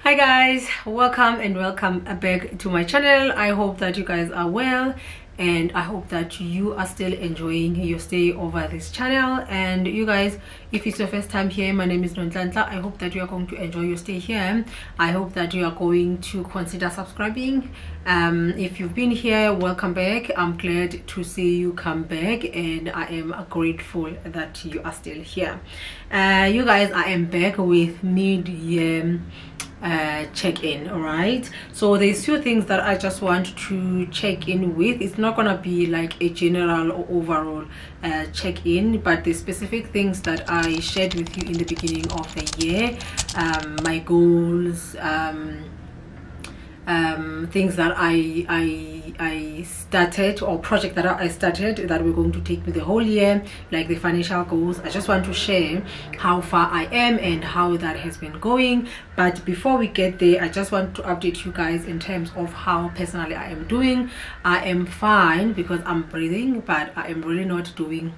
Hi guys, welcome back to my channel. I hope that you guys are well, and I hope that you are still enjoying your stay over this channel. And you guys, if it's your first time here, my name is Nonz. I hope that you are going to enjoy your stay here. I hope that you are going to consider subscribing. If you've been here, welcome back. I'm glad to see you come back, and I am grateful that you are still here. You guys, I am back with mid-year check-in. All right, so there's few things that I just want to check in with. It's not gonna be like a general or overall check-in, but the specific things that I shared with you in the beginning of the year, my goals, things that I started, or project that I started that we're going to take me the whole year, like the financial goals. I just want to share how far I am and how that has been going. But before we get there, I just want to update you guys in terms of how personally I am doing. I am fine because I'm breathing, but I am really not doing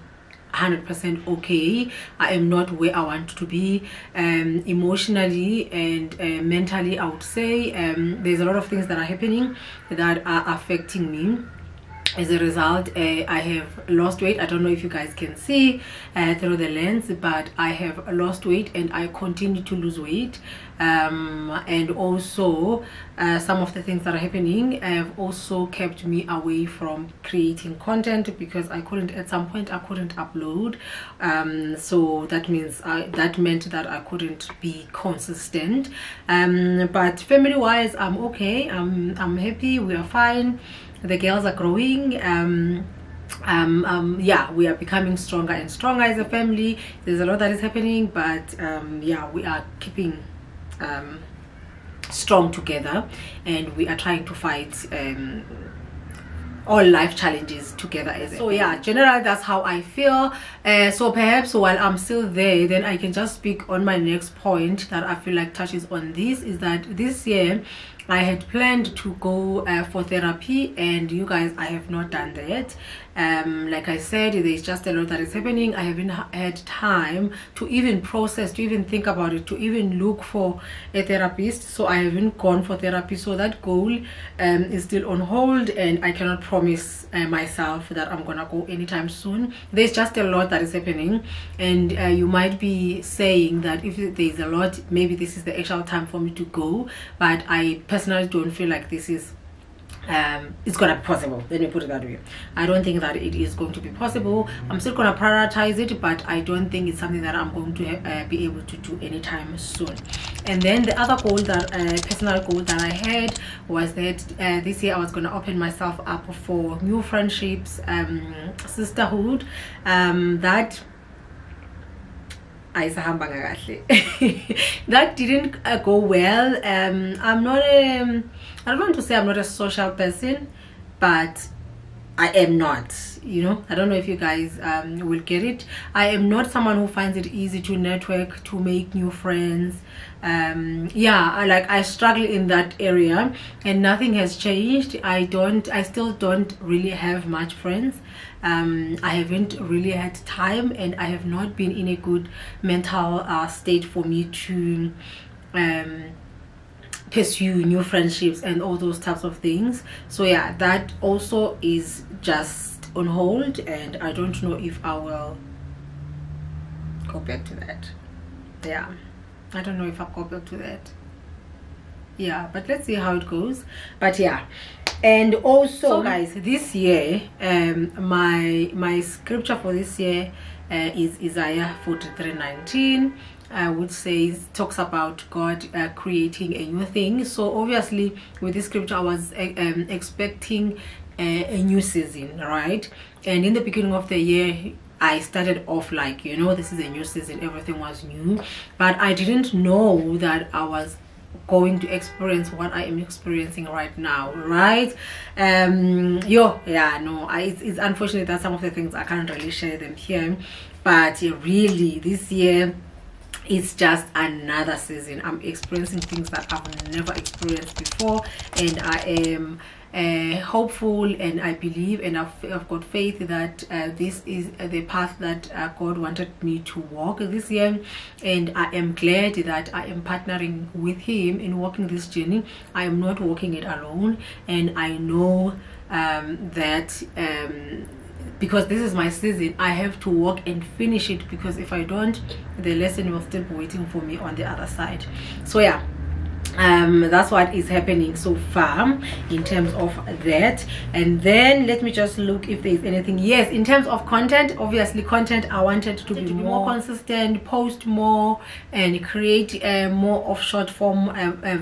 100% okay. I am not where I want to be, emotionally and mentally. I would say there's a lot of things that are happening that are affecting me. As a result, I have lost weight. I don't know if you guys can see through the lens, but I have lost weight and I continue to lose weight. And also some of the things that are happening have also kept me away from creating content, because I couldn't, at some point I couldn't upload. So that means that meant that I couldn't be consistent. But family wise, I'm okay. I'm happy. We are fine. The girls are growing. Yeah, we are becoming stronger and stronger as a family. There's a lot that is happening, but yeah, we are keeping strong together, and we are trying to fight all life challenges together as so yeah, generally that's how I feel. So perhaps while I'm still there, then I can just speak on my next point that I feel like touches on this, is that this year I had planned to go for therapy, and you guys, I have not done that. Like I said, there's just a lot that is happening. I haven't had time to even process, to even think about it, to even look for a therapist. So I haven't gone for therapy. So that goal is still on hold, and I cannot promise myself that I'm gonna go anytime soon. There's just a lot that is happening, and you might be saying that if there's a lot, maybe this is the actual time for me to go. But I personally don't feel like this is it's gonna be possible. Let me put it that way. I don't think that it is going to be possible. I'm still gonna prioritize it, but I don't think it's something that I'm going to be able to do anytime soon. And then the other goal, that personal goal that I had, was that this year I was gonna open myself up for new friendships, sisterhood, that that didn't go well. I'm not I don't want to say I'm not a social person, but I am not, you know. I don't know if you guys will get it. I am not someone who finds it easy to network, to make new friends. Yeah, I struggle in that area, and nothing has changed. I still don't really have much friends. I haven't really had time, and I have not been in a good mental state for me to pursue new friendships and all those types of things. So yeah, that also is just on hold, and I don't know if I will go back to that. Yeah, I don't know if I'll go back to that. Yeah, but let's see how it goes. But yeah, and also, so guys, this year my scripture for this year is Isaiah 43:19, which says, talks about God creating a new thing. So obviously with this scripture I was expecting a new season, right? And in the beginning of the year I started off like, you know, this is a new season, everything was new, but I didn't know that I was going to experience what I am experiencing right now, right? Yeah, no, it's unfortunate that some of the things I can't really share them here, but really this year it's just another season. I'm experiencing things that I've never experienced before, and I am hopeful, and I believe, and I've got faith that this is the path that God wanted me to walk this year, and I am glad that I am partnering with him in walking this journey. I am not walking it alone, and I know that because this is my season, I have to walk and finish it, because if I don't, the lesson will still be waiting for me on the other side. So yeah, that's what is happening so far in terms of that. And then let me just look if there's anything. Yes, in terms of content, obviously content, I wanted to be more consistent, post more, and create more of short form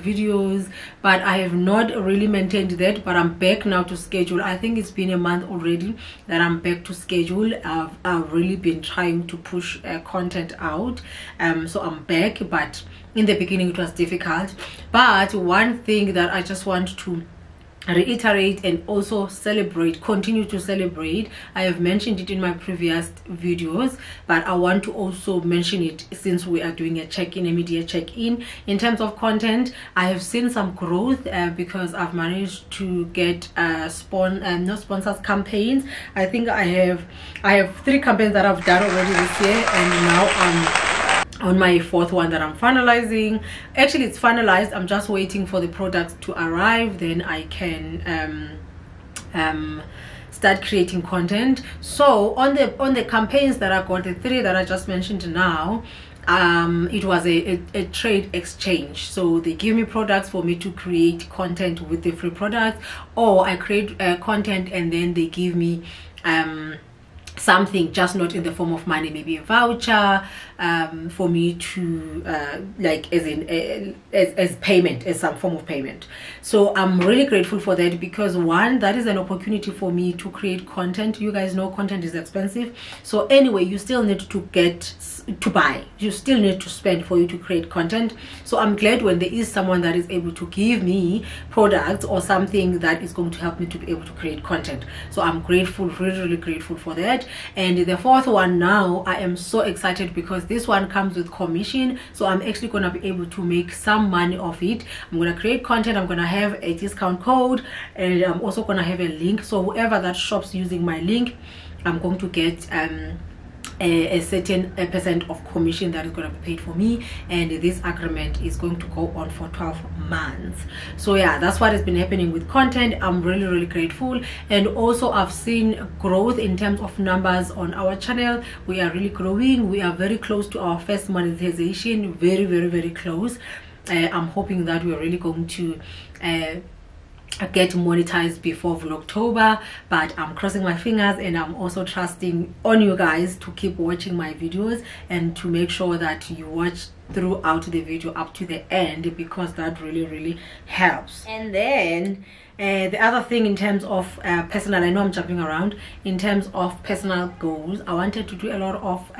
videos, but I have not really maintained that. But I'm back now to schedule. I think it's been a month already that I'm back to schedule. I've really been trying to push content out, so I'm back, but in the beginning it was difficult. But one thing that I just want to reiterate and also celebrate, continue to celebrate, I have mentioned it in my previous videos, but I want to also mention it since we are doing a check-in, a media check-in. In terms of content, I have seen some growth because I've managed to get not sponsors, campaigns. I think I have 3 campaigns that I've done already this year, and now I'm on my 4th one that I'm finalizing. Actually, it's finalized. I'm just waiting for the products to arrive, then I can start creating content. So on the campaigns that I got, the 3 that I just mentioned now, it was a trade exchange. So they give me products for me to create content with the free products, or I create content and then they give me something, just not in the form of money, maybe a voucher for me to like as payment, as some form of payment. So I'm really grateful for that, because one, that is an opportunity for me to create content. You guys know content is expensive, so anyway, you still need to buy, you still need to spend for you to create content. So I'm glad when there is someone that is able to give me products or something that is going to help me to be able to create content. So I'm grateful, really grateful for that. And the 4th one now, I am so excited because this one comes with commission, so I'm actually going to be able to make some money off it. I'm going to create content, I'm going to have a discount code, and I'm also going to have a link. So whoever that shops using my link, I'm going to get a certain percent of commission that is going to be paid for me, and this agreement is going to go on for 12 months. So yeah, that's what has been happening with content. I'm really grateful, and also I've seen growth in terms of numbers on our channel. We are really growing. We are very close to our first monetization, very close. I'm hoping that we're really going to get monetized before October, but I'm crossing my fingers, and I'm also trusting on you guys to keep watching my videos and to make sure that you watch throughout the video up to the end, because that really helps. And then the other thing, in terms of personal, I know I'm jumping around, in terms of personal goals, I wanted to do a lot of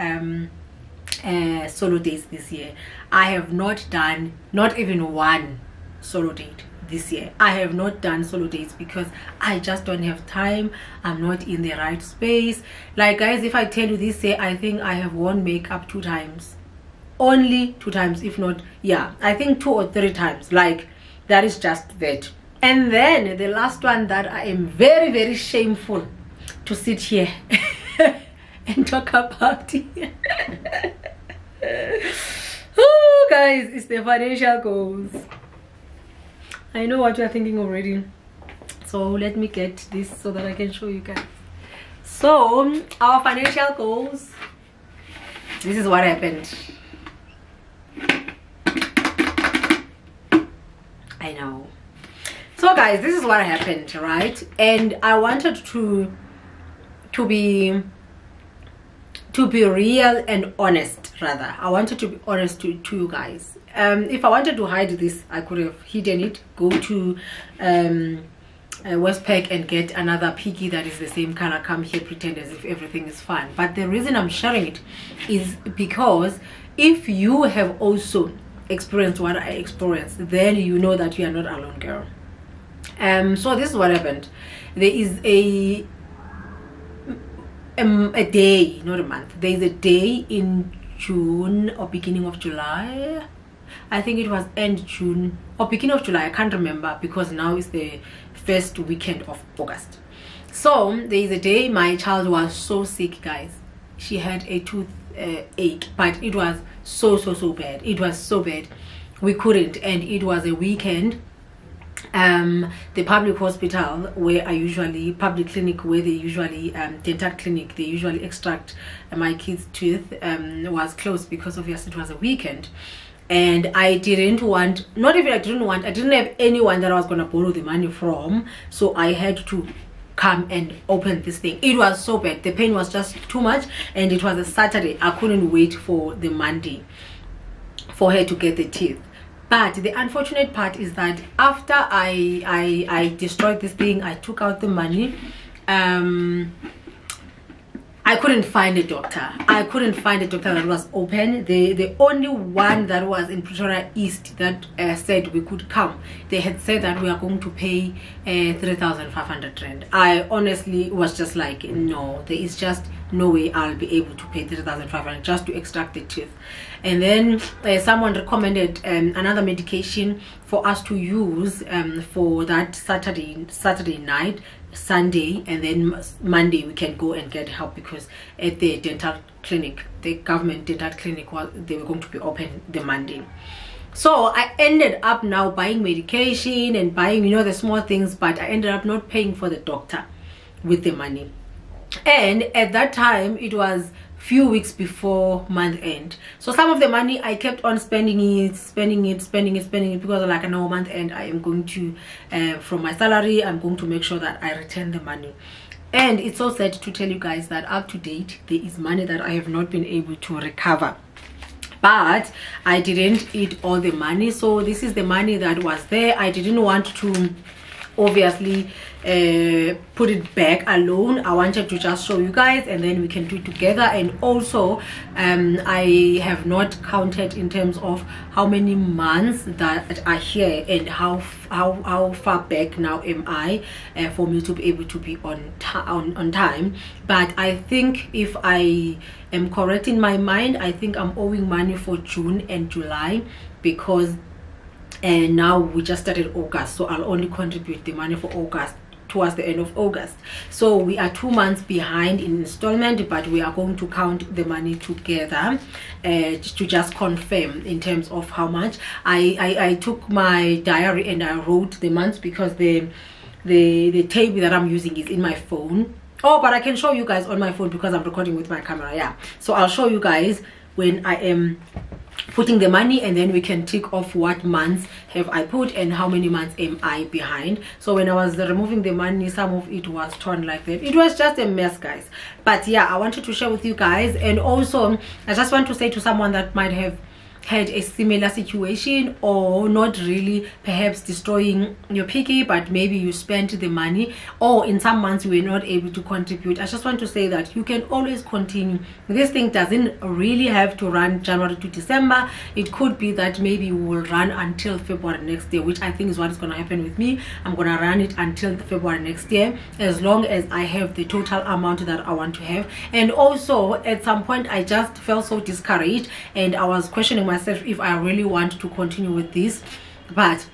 solo dates this year. I have not done not even one solo date this year. I have not done solo dates because I just don't have time. I'm not in the right space. Like, guys, if I tell you this year, I think I have worn makeup 2 times, only 2 times, if not, yeah, I think 2 or 3 times. Like, that is just that. And then the last one that I am very shameful to sit here and talk about it. Oh, guys, it's the financial goals. I know what you're thinking already, so let me get this so that I can show you guys. So our financial goals, this is what happened. I know. So guys, this is what happened, right? And I wanted to be real and honest. Rather, I wanted to be honest to you guys. If I wanted to hide this, I could have hidden it, go to Westpac and get another piggy that is the same color, come here, pretend as if everything is fine. But the reason I'm sharing it is because if you have also experienced what I experienced, then you know that you are not alone, girl. So this is what happened. There is a day, not a month, there is a day in June or beginning of July. I think it was end June or beginning of July, I can't remember, because now it's the first weekend of August. So there is a day my child was so sick, guys. She had a tooth ache, but it was so bad. It was so bad we couldn't, and it was a weekend. The public hospital where I usually, public clinic where they usually, dental clinic, they usually extract my kid's tooth, was closed because obviously it was a weekend. And I didn't want, I didn't have anyone that I was going to borrow the money from, so I had to come and open this thing. It was so bad, the pain was just too much, and it was a Saturday. I couldn't wait for the Monday for her to get the teeth. But the unfortunate part is that after I destroyed this thing, I took out the money, I couldn't find a doctor. I couldn't find a doctor that was open. The only one that was in Pretoria East that said we could come, they had said that we are going to pay 3,500 rand. I honestly was just like, no, there is just no way I'll be able to pay 3,500 just to extract the teeth. And then someone recommended another medication for us to use for that Saturday night, Sunday, and then Monday we can go and get help, because at the dental clinic, the government dental clinic, they were going to be open the Monday. So I ended up now buying medication and buying, you know, the small things, but I ended up not paying for the doctor with the money. And at that time it was few weeks before month end, so some of the money I kept on spending it because like, no, month end I am going to from my salary I'm going to make sure that I return the money. And it's so sad to tell you guys that up to date there is money that I have not been able to recover, but I didn't eat all the money. So this is the money that was there. I didn't want to obviously put it back alone. I wanted to just show you guys, and then we can do it together. And also I have not counted in terms of how many months that are here and how far back now am I for me to be able to be on time. But I think if I am correct in my mind, I think I'm owing money for June and July, because and now we just started August, so I'll only contribute the money for August towards the end of August. So we are 2 months behind in installment, but we are going to count the money together to just confirm in terms of how much. I took my diary and I wrote the months, because the table that I'm using is in my phone. Oh, but I can show you guys on my phone because I'm recording with my camera. Yeah, so I'll show you guys when I am putting the money, and then we can tick off what months have I put and how many months am I behind. So when I was removing the money, some of it was torn like that. It was just a mess, guys. But yeah, I wanted to share with you guys. And also I just want to say to someone that might have had a similar situation, or not really perhaps destroying your piggy, but maybe you spent the money, or in some months you were not able to contribute. I just want to say that you can always continue. This thing doesn't really have to run January to December. It could be that maybe you will run until February next year, which I think is what is going to happen with me. I'm going to run it until February next year, as long as I have the total amount that I want to have. And also at some point I just felt so discouraged, and I was questioning myself if I really want to continue with this. But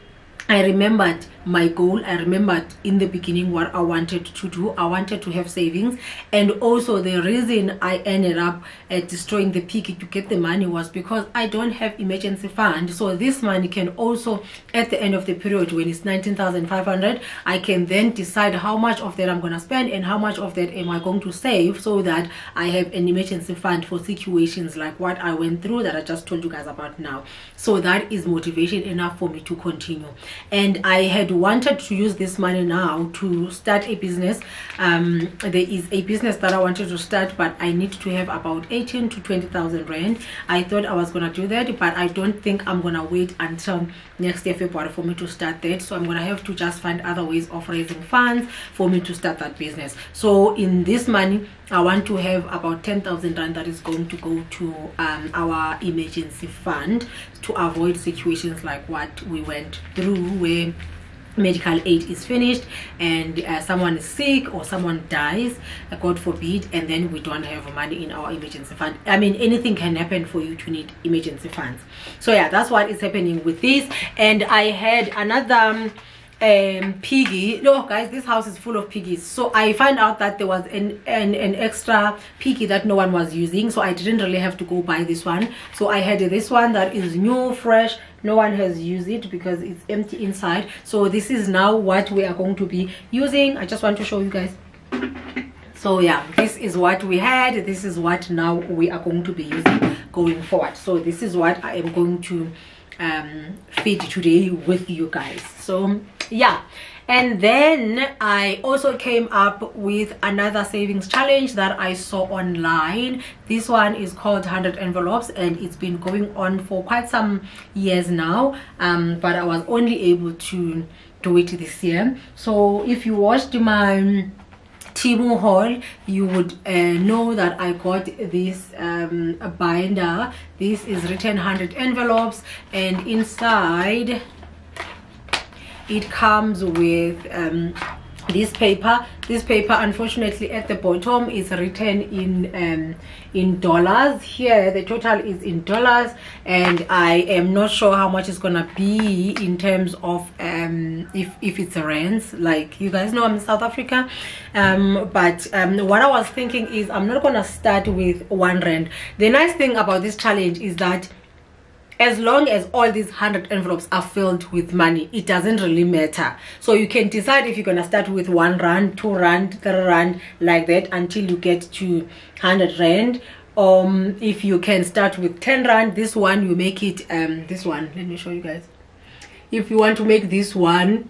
I remembered my goal. I remembered in the beginning what I wanted to do. I wanted to have savings, and also the reason I ended up destroying the piggy to get the money was because I don't have emergency fund. So this money can also, at the end of the period when it's 19,500, I can then decide how much of that I'm going to spend and how much of that am I going to save, so that I have an emergency fund for situations like what I went through that I just told you guys about now. So that is motivation enough for me to continue. And I had wanted to use this money now to start a business. There is a business that I wanted to start, but I need to have about 18 to 20,000 rand. I thought I was gonna do that, but I don't think I'm gonna wait until next year February for me to start that. So I'm gonna have to just find other ways of raising funds for me to start that business. So in this money I want to have about 10,000 rand that is going to go to our emergency fund to avoid situations like what we went through, where medical aid is finished and someone is sick or someone dies, God forbid, and then we don't have money in our emergency fund. I mean, anything can happen for you to need emergency funds. So yeah, that's what is happening with this. And I had another piggy. No guys, this house is full of piggies. So I find out that there was an extra piggy that no one was using, so I didn't really have to go buy this one. So I had this one that is new, fresh. No one has used it because it's empty inside. So this is now what we are going to be using. I just want to show you guys. So yeah, this is what we had. This is what now we are going to be using going forward. So this is what I am going to feed today with you guys. So yeah, and then I also came up with another savings challenge that I saw online. This one is called 100 envelopes, and it's been going on for quite some years now, but I was only able to do it this year. So if you watched my Timu haul, you would know that I got this binder. This is written 100 envelopes, and inside it comes with this paper. This paper, unfortunately, at the bottom is written in dollars. Here the total is in dollars, and I am not sure how much it's gonna be in terms of if it's rands. Like, you guys know I'm in South Africa, but what I was thinking is I'm not gonna start with 1 rand. The nice thing about this challenge is that as long as all these 100 envelopes are filled with money, it doesn't really matter. So you can decide if you're gonna start with 1 rand, 2 rand, 3 rand, like that, until you get to 100 rand. If you can start with 10 rand, this one you make it this one, let me show you guys. If you want to make this one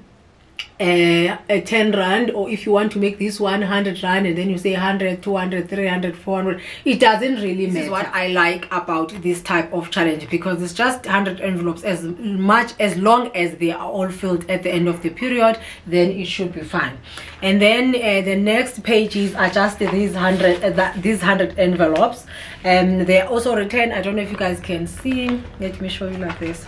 a 10 rand, or if you want to make this 100 rand, and then you say 100, 200, 300, 400, it doesn't really matter. This is what I like about this type of challenge, because it's just 100 envelopes. As long as they are all filled at the end of the period, then it should be fine. And then the next pages are just these 100 envelopes, and they're also written. I don't know if you guys can see, let me show you like this.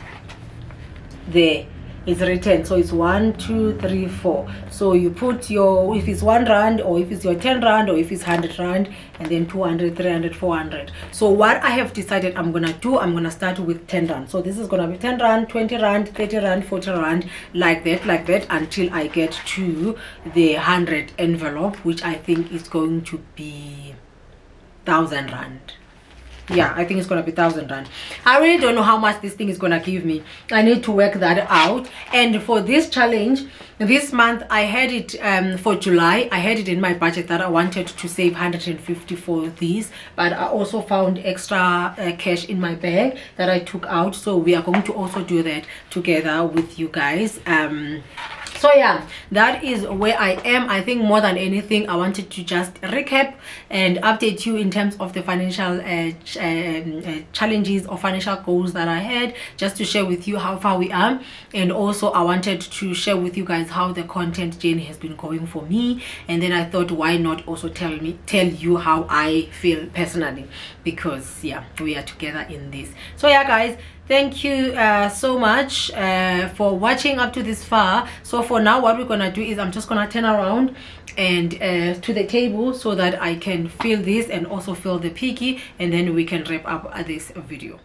There is written, so it's 1, 2, 3, 4. So you put your, if it's 1 rand, or if it's your 10 rand, or if it's 100 rand, and then 200, 300, 400. So what I have decided I'm gonna do, I'm gonna start with 10 rand. So this is gonna be 10 rand, 20 rand, 30 rand, 40 rand, like that, until I get to the 100 envelope, which I think is going to be 1,000 rand. Yeah, I think it's gonna be 1,000 rand. I really don't know how much this thing is gonna give me. I need to work that out. And for this challenge this month, I had it for July, I had it in my budget that I wanted to save 150 for these, but I also found extra cash in my bag that I took out. So we are going to also do that together with you guys. So yeah, that is where I am. I think more than anything, I wanted to just recap and update you in terms of the financial challenges or financial goals that I had, just to share with you how far we are. And also I wanted to share with you guys how the content journey has been going for me. And then I thought, why not also tell you how I feel personally, because yeah, we are together in this. So yeah guys, thank you so much for watching up to this far. So for now, what we're gonna do is I'm just gonna turn around and to the table so that I can fill this and also fill the piggy, and then we can wrap up this video.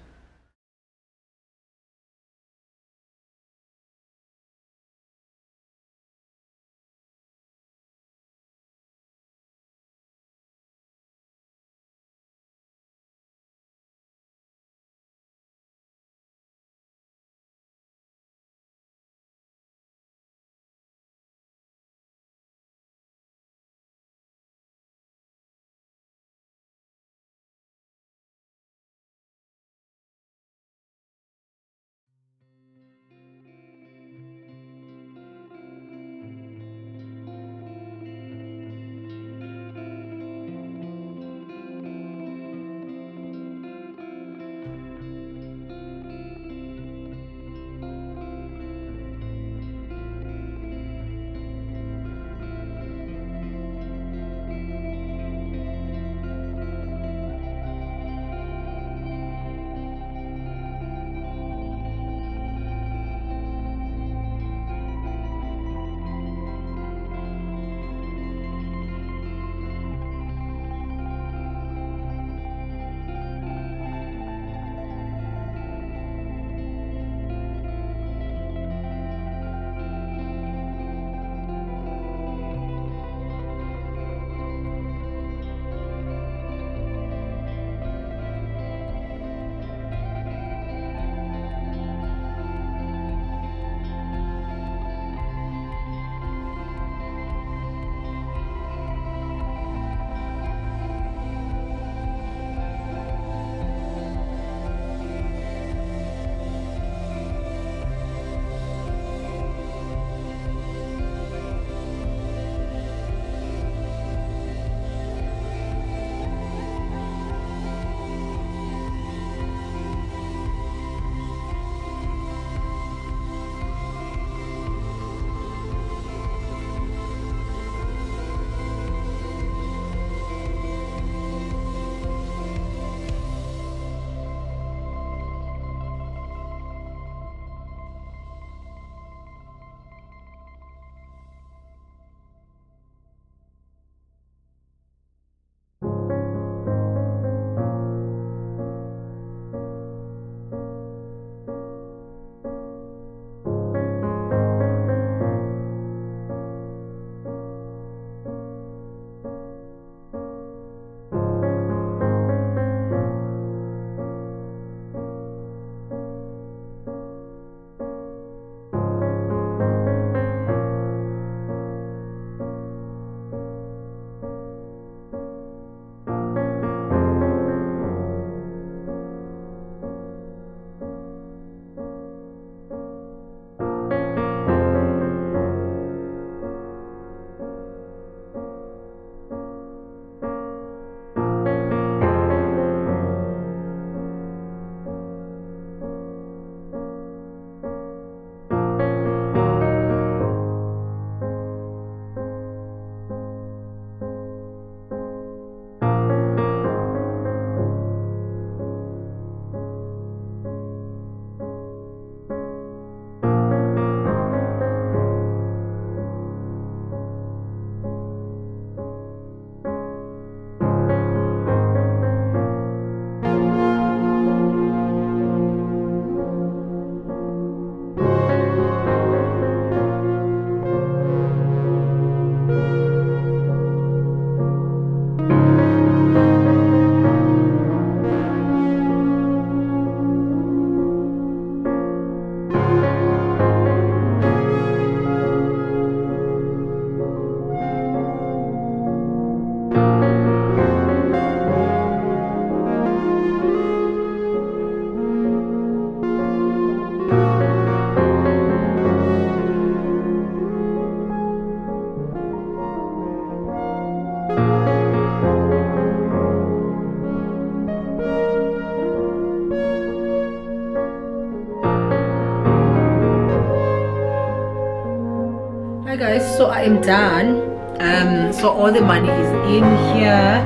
so I am done. So all the money is in here,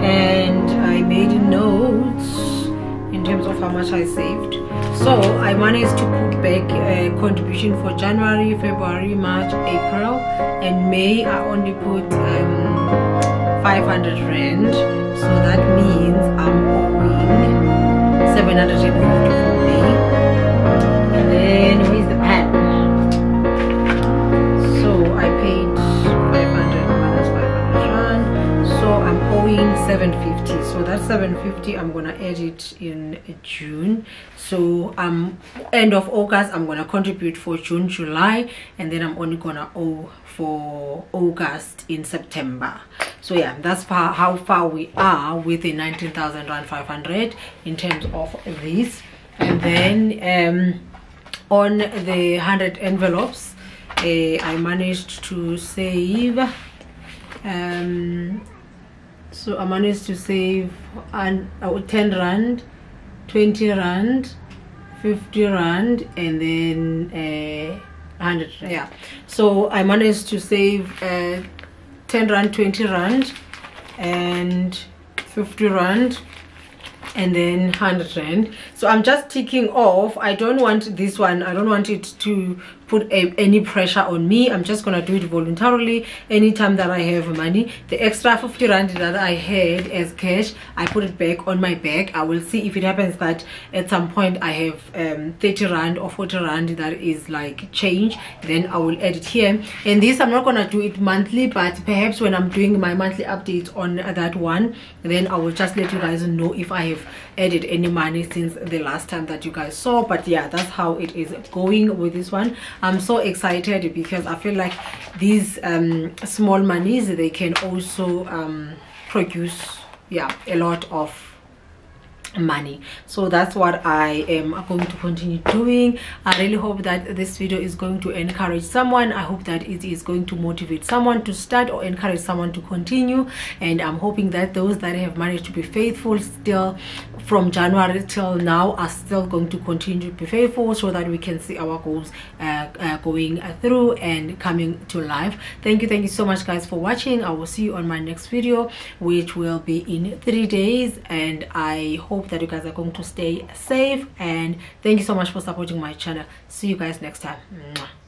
and I made notes in terms of how much I saved. So I managed to put back a contribution for January, February, March, April, and May. I only put 500 rand, so that means I'm owing 750 for May. And then where's the pen? So I paid 500 minus 500 rand, so I'm owing 750. So that 750 I'm gonna add it in June. So end of August I'm gonna contribute for June, July, and then I'm only gonna owe for August in September. So yeah, that's how far we are with the 19,500 in terms of this. And then on the 100 envelopes, I managed to save so I managed to save 10 rand, 20 rand, 50 rand, and then 100. Yeah, so I managed to save 10 rand, 20 rand, and 50 rand, and then 100 rand. So I'm just ticking off. I don't want this one, I don't want it to put any pressure on me. I'm just gonna do it voluntarily anytime that I have money. The extra 50 rand that I had as cash, I put it back on my bag. I will see if it happens that at some point I have 30 rand or 40 rand that is like change, then I will add it here. And this I'm not gonna do it monthly, but perhaps when I'm doing my monthly updates on that one, then I will just let you guys know if I have added any money since the last time that you guys saw. But yeah, that's how it is going with this one. I'm so excited because I feel like these small monies, they can also produce, yeah, a lot of money. So that's what I am going to continue doing. I really hope that this video is going to encourage someone. I hope that it is going to motivate someone to start or encourage someone to continue. And I'm hoping that those that have managed to be faithful still from January till now are still going to continue to be faithful, so that we can see our goals going through and coming to life. Thank you so much guys for watching. I will see you on my next video, which will be in 3 days, and I hope that you guys are going to stay safe, and thank you so much for supporting my channel. See you guys next time. Mwah.